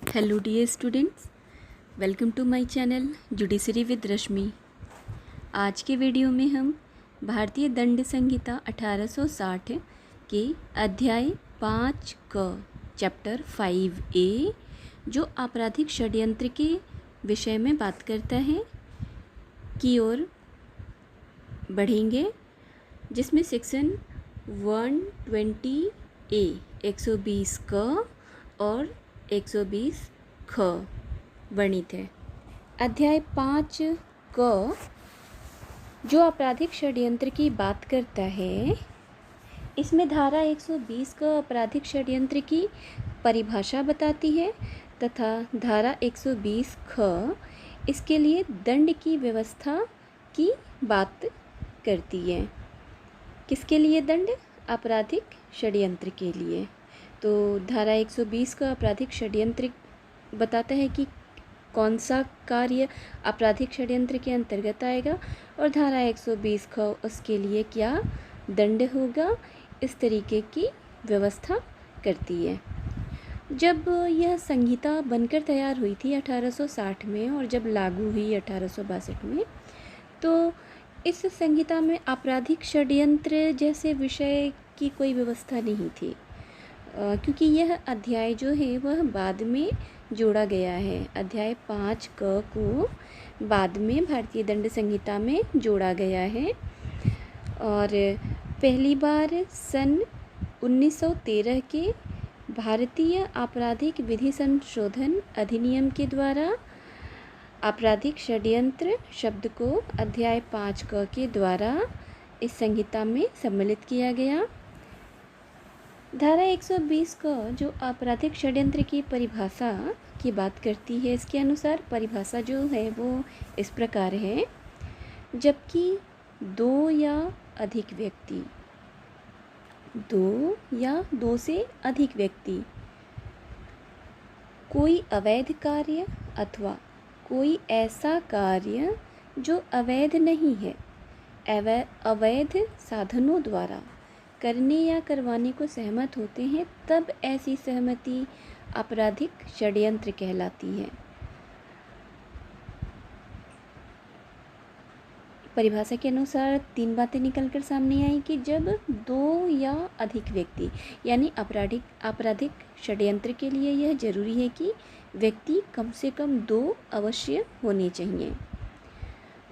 Hello dear students, welcome to my channel judiciary with Rashmi. आज के video में हम भारतीय दंड संहिता 1860 के अध्याय 5 क चैप्टर 5A जो आपराधिक षड्यंत्र के विषय में बात करता है की ओर बढ़ेंगे, जिसमें सेक्शन 120A 120 क और 120 ख वर्णित है। अध्याय 5 क जो आपराधिक षड्यंत्र की बात करता है, इसमें धारा 120 का आपराधिक षड्यंत्र की परिभाषा बताती है तथा धारा 120 ख इसके लिए दंड की व्यवस्था की बात करती है। किसके लिए दंड? आपराधिक षड्यंत्र के लिए। तो धारा 120 का आपराधिक षड्यंत्र बताता है कि कौन सा कार्य आपराधिक षड्यंत्र के अंतर्गत आएगा और धारा 120 ख उसके लिए क्या दंड होगा, इस तरीके की व्यवस्था करती है। जब यह संहिता बनकर तैयार हुई थी 1860 में और जब लागू हुई 1862 में, तो इस संहिता में आपराधिक षड्यंत्र जैसे विषय की कोई व्यवस्था नहीं थी, क्योंकि यह अध्याय जो है वह बाद में जोड़ा गया है। अध्याय 5 क को बाद में भारतीय दंड संहिता में जोड़ा गया है और पहली बार सन 1913 के भारतीय आपराधिक विधि संशोधन अधिनियम के द्वारा आपराधिक षड्यंत्र शब्द को अध्याय 5 क के द्वारा इस संहिता में सम्मिलित किया गया। धारा 120 का जो आपराधिक षड्यंत्र की परिभाषा की बात करती है, इसके अनुसार परिभाषा जो है वो इस प्रकार है। जबकि दो या दो से अधिक व्यक्ति कोई अवैध कार्य अथवा कोई ऐसा कार्य जो अवैध नहीं है, अवैध साधनों द्वारा करने या करवाने को सहमत होते हैं, तब ऐसी सहमति आपराधिक षड्यंत्र कहलाती है। परिभाषा के अनुसार तीन बातें निकलकर सामने आई कि जब दो या अधिक व्यक्ति, यानी आपराधिक षड्यंत्र के लिए यह जरूरी है कि व्यक्ति कम से कम दो अवश्य होने चाहिए,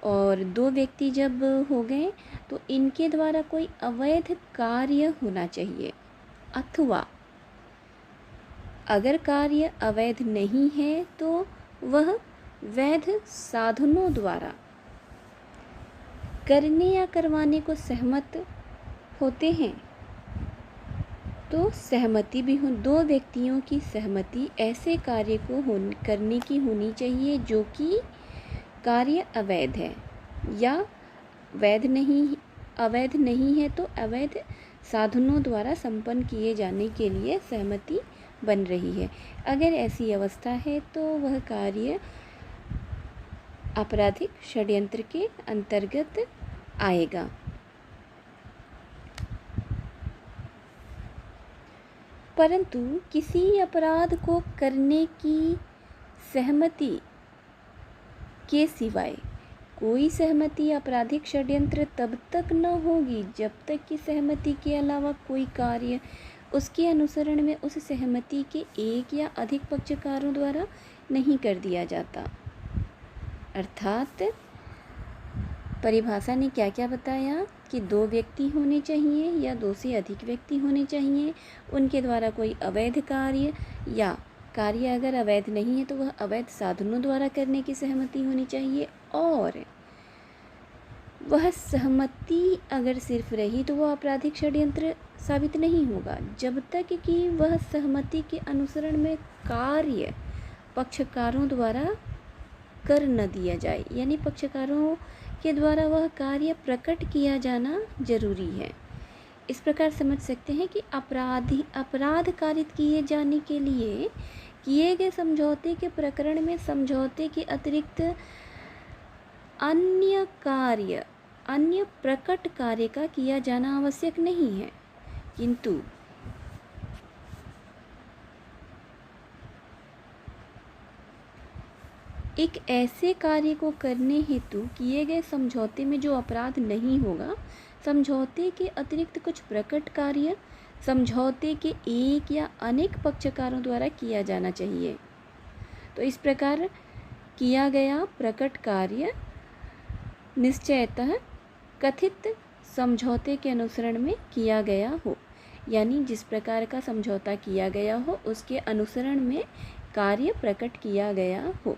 और दो व्यक्ति जब हो गए तो इनके द्वारा कोई अवैध कार्य होना चाहिए, अथवा अगर कार्य अवैध नहीं है तो वह वैध साधनों द्वारा करने या करवाने को सहमत होते हैं। तो सहमति भी हो, दो व्यक्तियों की सहमति ऐसे कार्य को करने की होनी चाहिए जो कि कार्य अवैध है या अवैध नहीं है तो अवैध साधनों द्वारा संपन्न किए जाने के लिए सहमति बन रही है। अगर ऐसी अवस्था है तो वह कार्य आपराधिक षड्यंत्र के अंतर्गत आएगा। परंतु किसी अपराध को करने की सहमति के सिवाय कोई सहमति आपराधिक षड्यंत्र तब तक न होगी जब तक कि सहमति के अलावा कोई कार्य उसके अनुसरण में उस सहमति के एक या अधिक पक्षकारों द्वारा नहीं कर दिया जाता। अर्थात परिभाषा ने क्या क्या बताया कि दो व्यक्ति होने चाहिए या दो से अधिक व्यक्ति होने चाहिए, उनके द्वारा कोई अवैध कार्य या कार्य अगर अवैध नहीं है तो वह अवैध साधनों द्वारा करने की सहमति होनी चाहिए, और वह सहमति अगर सिर्फ रही तो वह आपराधिक षड्यंत्र साबित नहीं होगा जब तक कि वह सहमति के अनुसरण में कार्य पक्षकारों द्वारा कर न दिया जाए, यानी पक्षकारों के द्वारा वह कार्य प्रकट किया जाना जरूरी है। इस प्रकार समझ सकते हैं कि अपराध कारित किए जाने के लिए किए गए समझौते के प्रकरण में समझौते के अतिरिक्त अन्य प्रकट कार्य का किया जाना आवश्यक नहीं है, किंतु एक ऐसे कार्य को करने हेतु किए गए समझौते में जो अपराध नहीं होगा, समझौते के अतिरिक्त कुछ प्रकट कार्य समझौते के एक या अनेक पक्षकारों द्वारा किया जाना चाहिए। तो इस प्रकार किया गया प्रकट कार्य निश्चयतः कथित समझौते के अनुसरण में किया गया हो, यानी जिस प्रकार का समझौता किया गया हो उसके अनुसरण में कार्य प्रकट किया गया हो।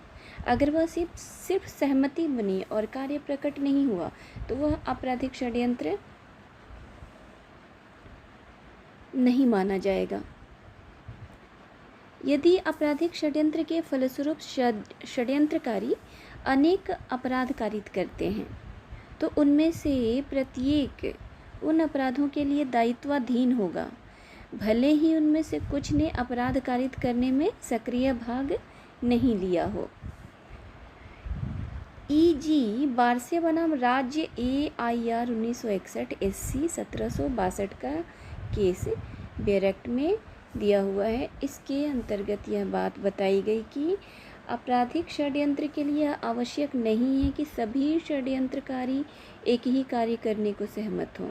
अगर वह सिर्फ सहमति बनी और कार्य प्रकट नहीं हुआ तो वह आपराधिक षड्यंत्र नहीं माना जाएगा। यदि आपराधिक षड्यंत्र के फलस्वरूप षड्यंत्रकारी अनेक अपराध कारित करते हैं तो उनमें से प्रत्येक उन अपराधों के लिए दायित्वाधीन होगा, भले ही उनमें से कुछ ने अपराध कारित करने में सक्रिय भाग नहीं लिया हो। E.G. बारसे बनाम राज्य AIR 1961 SC 1762 का केस बेरेक्ट में दिया हुआ है। इसके अंतर्गत यह बात बताई गई कि आपराधिक षड्यंत्र के लिए आवश्यक नहीं है कि सभी षड्यंत्रकारी एक ही कार्य करने को सहमत हों।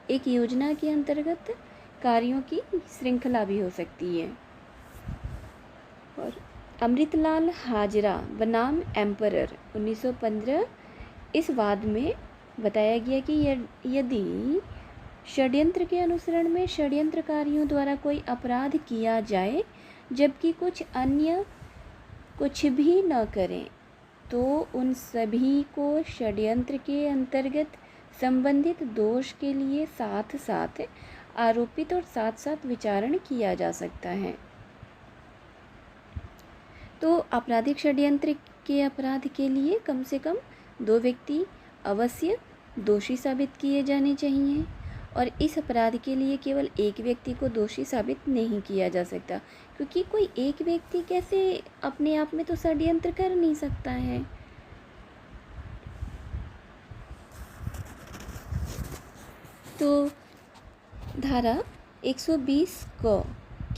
एक योजना के अंतर्गत कार्यों की श्रृंखला भी हो सकती है। और अमृतलाल हाजरा बनाम एम्परर 1915, इस वाद में बताया गया कि यदि षड्यंत्र के अनुसरण में षड्यंत्रकारियों द्वारा कोई अपराध किया जाए जबकि कुछ अन्य कुछ भी न करें तो उन सभी को षड्यंत्र के अंतर्गत संबंधित दोष के लिए साथ साथ आरोपित और साथ साथ विचारण किया जा सकता है। तो आपराधिक षड्यंत्र के अपराध के लिए कम से कम 2 व्यक्ति अवश्य दोषी साबित किए जाने चाहिए और इस अपराध के लिए केवल एक व्यक्ति को दोषी साबित नहीं किया जा सकता, क्योंकि कोई एक व्यक्ति कैसे अपने आप में तो षड्यंत्र कर नहीं सकता है। तो धारा 120 क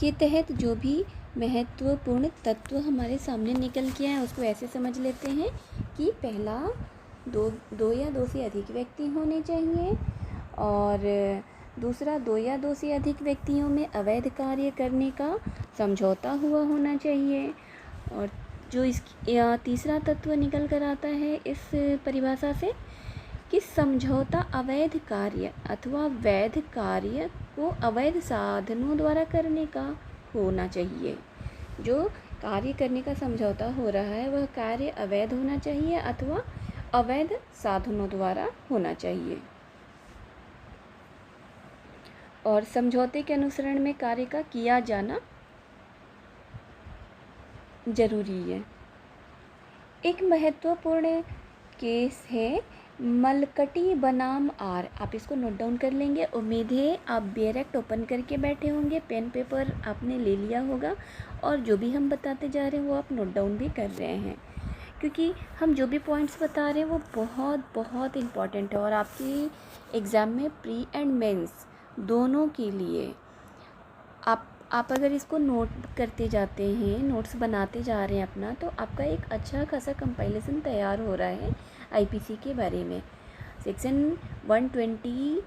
के तहत जो भी महत्वपूर्ण तत्व हमारे सामने निकल के आए उसको ऐसे समझ लेते हैं कि पहला, दो या दो से अधिक व्यक्ति होने चाहिए, और दूसरा 2 या 2 से अधिक व्यक्तियों में अवैध कार्य करने का समझौता हुआ होना चाहिए। और जो तीसरा तत्व निकल कर आता है इस परिभाषा से कि समझौता अवैध कार्य अथवा वैध कार्य को अवैध साधनों द्वारा करने का होना चाहिए। जो कार्य करने का समझौता हो रहा है वह कार्य अवैध होना चाहिए अथवा अवैध साधनों द्वारा होना चाहिए। और समझौते के अनुसरण में कार्य का किया जाना जरूरी है। एक महत्वपूर्ण केस है मलकटी बनाम आर। आप इसको नोट डाउन कर लेंगे। उम्मीद है आप बेरेक्ट ओपन करके बैठे होंगे, पेन पेपर आपने ले लिया होगा और जो भी हम बताते जा रहे हैं वो आप नोट डाउन भी कर रहे हैं, क्योंकि हम जो भी पॉइंट्स बता रहे हैं वो बहुत बहुत इम्पॉर्टेंट है और आपके एग्ज़ाम में प्री एंड मेंस दोनों के लिए आप अगर इसको नोट करते जाते हैं, नोट्स बनाते जा रहे हैं अपना, तो आपका एक अच्छा खासा कंपाइलेशन तैयार हो रहा है आईपीसी के बारे में। सेक्शन 120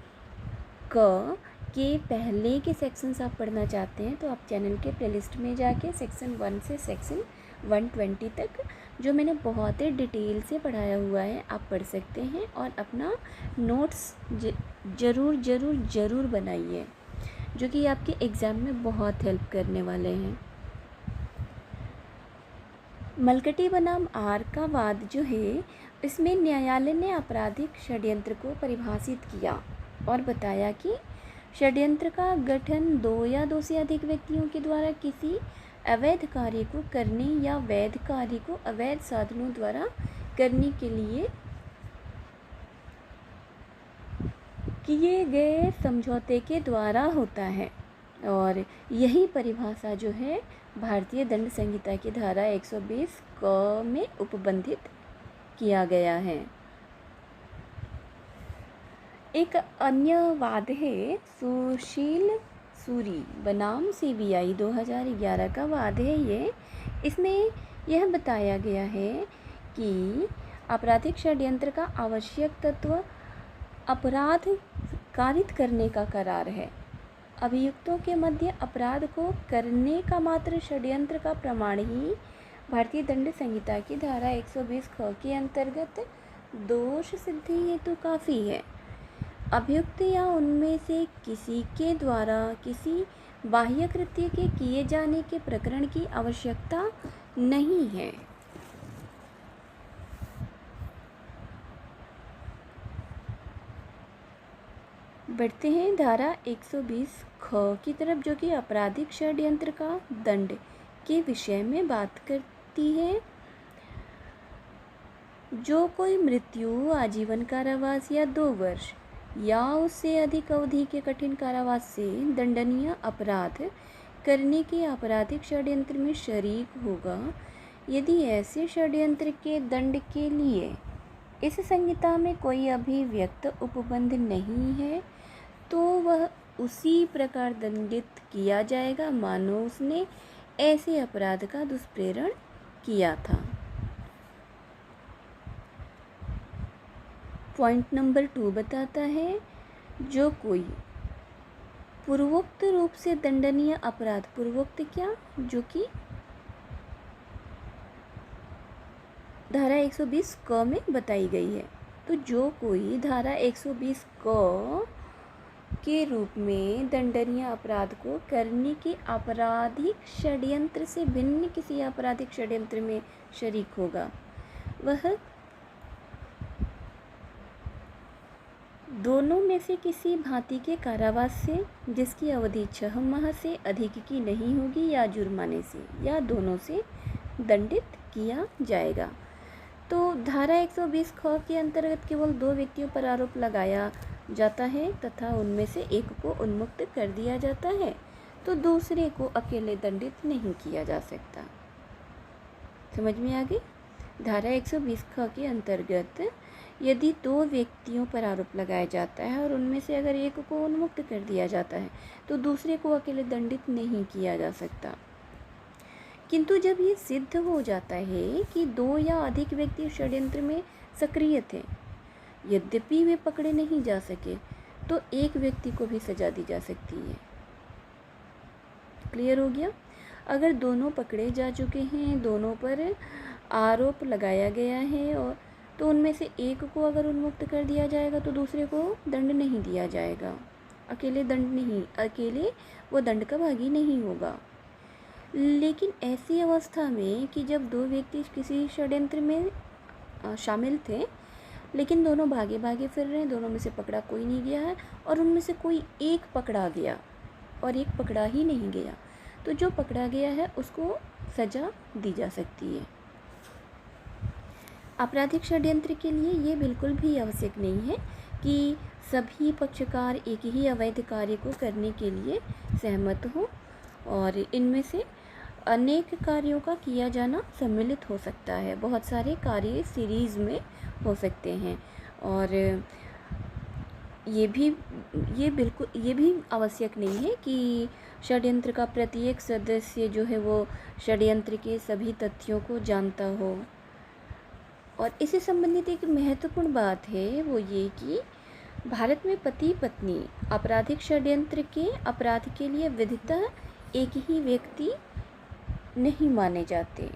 के पहले के सेक्शंस आप पढ़ना चाहते हैं तो आप चैनल के प्लेलिस्ट में जाके सेक्शन 1 से सेक्शन 120 तक जो मैंने बहुत ही डिटेल से पढ़ाया हुआ है आप पढ़ सकते हैं और अपना नोट्स ज़रूर बनाइए, जो कि आपके एग्ज़ाम में बहुत हेल्प करने वाले हैं। मलकटी बनाम आर का वाद जो है इसमें न्यायालय ने आपराधिक षड्यंत्र को परिभाषित किया और बताया कि षड्यंत्र का गठन 2 या 2 से अधिक व्यक्तियों के द्वारा किसी अवैध कार्य को करने या वैध कार्य को अवैध साधनों द्वारा करने के लिए किए गए समझौते के द्वारा होता है। और यही परिभाषा जो है भारतीय दंड संहिता की धारा 120 क में उपबंधित किया गया है। एक अन्य वाद है सुशील सूरी बनाम CBI 2011 का वाद है ये। इसमें यह बताया गया है कि आपराधिक षड्यंत्र का आवश्यक तत्व अपराध कारित करने का करार है। अभियुक्तों के मध्य अपराध को करने का मात्र षड्यंत्र का प्रमाण ही भारतीय दंड संहिता की धारा 120 ख के अंतर्गत दोष सिद्धि हेतु काफ़ी है। अभियुक्त या उनमें से किसी के द्वारा किसी बाह्य कृत्य के किए जाने के प्रकरण की आवश्यकता नहीं है। बढ़ते हैं धारा 120 ख की तरफ, जो कि आपराधिक षड्यंत्र का दंड के विषय में बात करती है। जो कोई मृत्यु, आजीवन कारावास या 2 वर्ष या उससे अधिक अवधि के कठिन कारावास से दंडनीय अपराध करने के आपराधिक षड्यंत्र में शरीक होगा, यदि ऐसे षड्यंत्र के दंड के लिए इस संहिता में कोई अभिव्यक्त उपबंध नहीं है, तो वह उसी प्रकार दंडित किया जाएगा मानो उसने ऐसे अपराध का दुष्प्रेरण किया था। पॉइंट नंबर 2 बताता है, जो कोई पूर्वोक्त रूप से दंडनीय अपराध, पूर्वोक्त क्या, जो कि धारा 120 क में बताई गई है। तो जो कोई धारा 120 क के रूप में दंडनीय अपराध को करने के आपराधिक षड्यंत्र से भिन्न किसी आपराधिक षड्यंत्र में शरीक होगा, वह दोनों में से किसी भांति के कारावास से जिसकी अवधि 6 माह से अधिक की नहीं होगी या जुर्माने से या दोनों से दंडित किया जाएगा। तो धारा 120 ख के अंतर्गत केवल 2 व्यक्तियों पर आरोप लगाया जाता है तथा उनमें से एक को उन्मुक्त कर दिया जाता है, तो दूसरे को अकेले दंडित नहीं किया जा सकता। समझ में आ गई? धारा 120 ख के अंतर्गत यदि 2 व्यक्तियों पर आरोप लगाया जाता है और उनमें से अगर एक को उन्मुक्त कर दिया जाता है, तो दूसरे को अकेले दंडित नहीं किया जा सकता। किंतु जब ये सिद्ध हो जाता है कि 2 या अधिक व्यक्ति षड्यंत्र में सक्रिय थे, यद्यपि वे पकड़े नहीं जा सके, तो एक व्यक्ति को भी सजा दी जा सकती है। क्लियर हो गया? अगर दोनों पकड़े जा चुके हैं, दोनों पर आरोप लगाया गया है, और तो उनमें से एक को अगर उन्मुक्त कर दिया जाएगा तो दूसरे को दंड नहीं दिया जाएगा, अकेले वो दंड का भागी नहीं होगा। लेकिन ऐसी अवस्था में कि जब 2 व्यक्ति किसी षड्यंत्र में शामिल थे, लेकिन दोनों भागे भागे फिर रहे हैं, दोनों में से पकड़ा कोई नहीं गया है, और उनमें से कोई एक पकड़ा गया और एक पकड़ा ही नहीं गया, तो जो पकड़ा गया है उसको सजा दी जा सकती है। आपराधिक षड्यंत्र के लिए ये बिल्कुल भी आवश्यक नहीं है कि सभी पक्षकार एक ही अवैध कार्य को करने के लिए सहमत हों, और इनमें से अनेक कार्यों का किया जाना सम्मिलित हो सकता है। बहुत सारे कार्य सीरीज़ में हो सकते हैं, और ये भी आवश्यक नहीं है कि षड्यंत्र का प्रत्येक सदस्य जो है वो षड्यंत्र के सभी तथ्यों को जानता हो। और इससे संबंधित एक महत्वपूर्ण बात है, वो ये कि भारत में पति पत्नी आपराधिक षड्यंत्र के अपराध के लिए विधितः एक ही व्यक्ति नहीं माने जाते।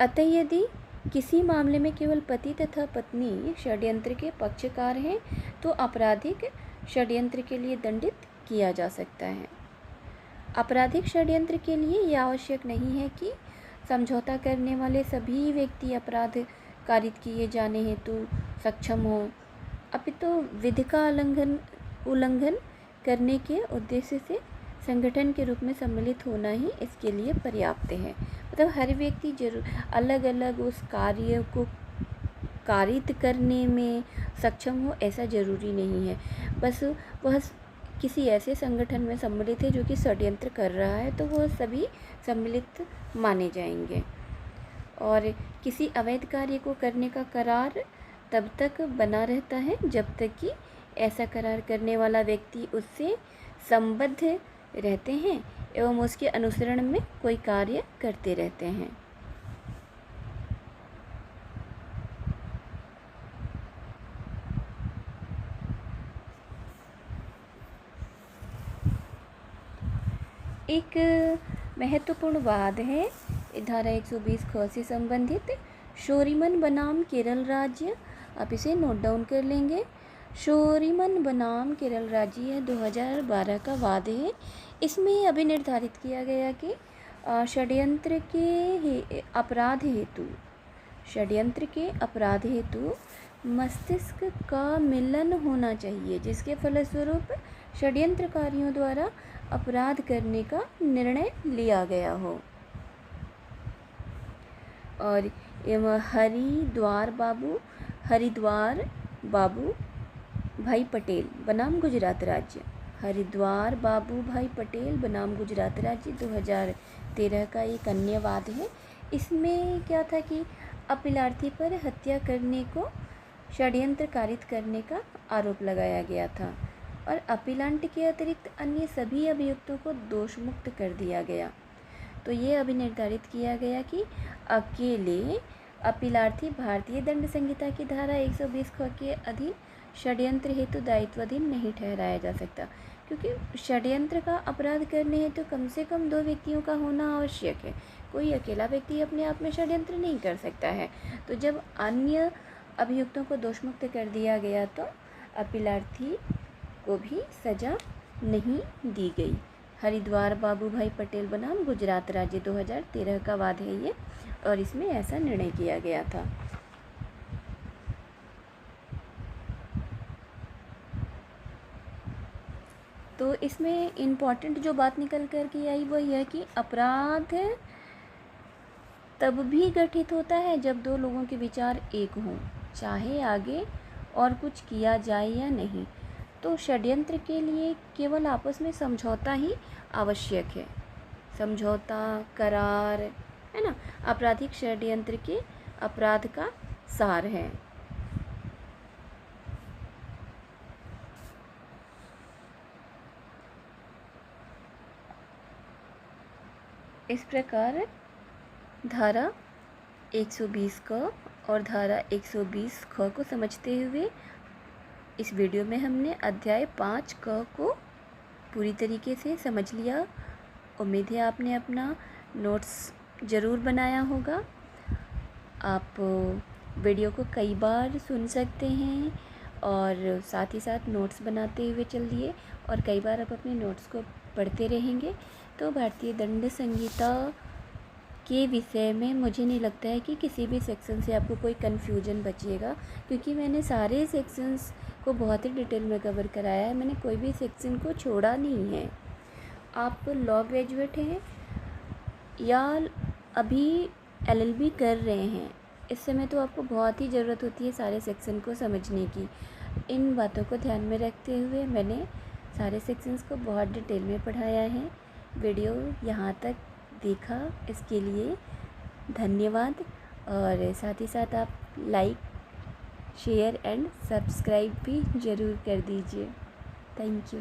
अतः यदि किसी मामले में केवल पति तथा पत्नी षड्यंत्र के पक्षकार हैं, तो आपराधिक षड्यंत्र के लिए दंडित किया जा सकता है। आपराधिक षड्यंत्र के लिए यह आवश्यक नहीं है कि समझौता करने वाले सभी व्यक्ति अपराध कारित किए जाने हेतु सक्षम हो, अपितु विधि का उल्लंघन करने के उद्देश्य से संगठन के रूप में सम्मिलित होना ही इसके लिए पर्याप्त है। मतलब हर व्यक्ति जरूर अलग अलग उस कार्य को कारित करने में सक्षम हो, ऐसा ज़रूरी नहीं है। बस वह किसी ऐसे संगठन में सम्मिलित है जो कि षड्यंत्र कर रहा है, तो वह सभी सम्मिलित माने जाएंगे। और किसी अवैध कार्य को करने का करार तब तक बना रहता है जब तक कि ऐसा करार करने वाला व्यक्ति उससे संबद्ध रहते हैं एवं उसके अनुसरण में कोई कार्य करते रहते हैं। एक महत्वपूर्ण वाद है धारा 120 ख से संबंधित, शोरिमन बनाम केरल राज्य। आप इसे नोट डाउन कर लेंगे। शोरिमन बनाम केरल राज्य 2012 का वाद है। इसमें अभी निर्धारित किया गया कि षड्यंत्र के अपराध हेतु मस्तिष्क का मिलन होना चाहिए, जिसके फलस्वरूप षड्यंत्रकारियों द्वारा अपराध करने का निर्णय लिया गया हो। और हरिद्वार बाबू भाई पटेल बनाम गुजरात राज्य। हरिद्वार बाबू भाई पटेल बनाम गुजरात राज्य 2013 का एक अन्य वाद है। इसमें क्या था कि अपीलार्थी पर हत्या करने को षड्यंत्र कारित करने का आरोप लगाया गया था और अपीलांट के अतिरिक्त अन्य सभी अभियुक्तों को दोष मुक्त कर दिया गया। तो ये अभी निर्धारित किया गया कि अकेले अपीलार्थी भारतीय दंड संहिता की धारा 120 ख के अधीन षड्यंत्र हेतु दायित्वाधीन नहीं ठहराया जा सकता, क्योंकि षड्यंत्र का अपराध करने हेतु कम से कम 2 व्यक्तियों का होना आवश्यक है। कोई अकेला व्यक्ति अपने आप में षड्यंत्र नहीं कर सकता है। तो जब अन्य अभियुक्तों को दोषमुक्त कर दिया गया तो अपीलार्थी को भी सजा नहीं दी गई। हरिद्वार बाबू भाई पटेल बनाम गुजरात राज्य 2013 का वाद है ये, और इसमें ऐसा निर्णय किया गया था। तो इसमें इम्पॉर्टेंट जो बात निकल कर के आई वो यह कि अपराध तब भी गठित होता है जब 2 लोगों के विचार एक हों, चाहे आगे और कुछ किया जाए या नहीं। तो षड्यंत्र के लिए केवल आपस में समझौता ही आवश्यक है। समझौता, करार, है ना, आपराधिक षड्यंत्र के अपराध का सार है। इस प्रकार धारा 120 क और धारा 120 ख को समझते हुए इस वीडियो में हमने अध्याय 5 क को पूरी तरीके से समझ लिया। उम्मीद है आपने अपना नोट्स ज़रूर बनाया होगा। आप वीडियो को कई बार सुन सकते हैं और साथ ही साथ नोट्स बनाते हुए चलिए, और कई बार आप अपने नोट्स को पढ़ते रहेंगे तो भारतीय दंड संहिता के विषय में मुझे नहीं लगता है कि किसी भी सेक्शन से आपको कोई कन्फ्यूजन बचेगा, क्योंकि मैंने सारे सेक्शंस को बहुत ही डिटेल में कवर कराया है। मैंने कोई भी सेक्शन को छोड़ा नहीं है। आप लॉ ग्रेजुएट हैं या अभी LLB कर रहे हैं, इस समय तो आपको बहुत ही ज़रूरत होती है सारे सेक्शन को समझने की। इन बातों को ध्यान में रखते हुए मैंने सारे सेक्शंस को बहुत डिटेल में पढ़ाया है। वीडियो यहाँ तक देखा इसके लिए धन्यवाद, और साथ ही साथ आप लाइक, शेयर एंड सब्सक्राइब भी ज़रूर कर दीजिए। Thank you.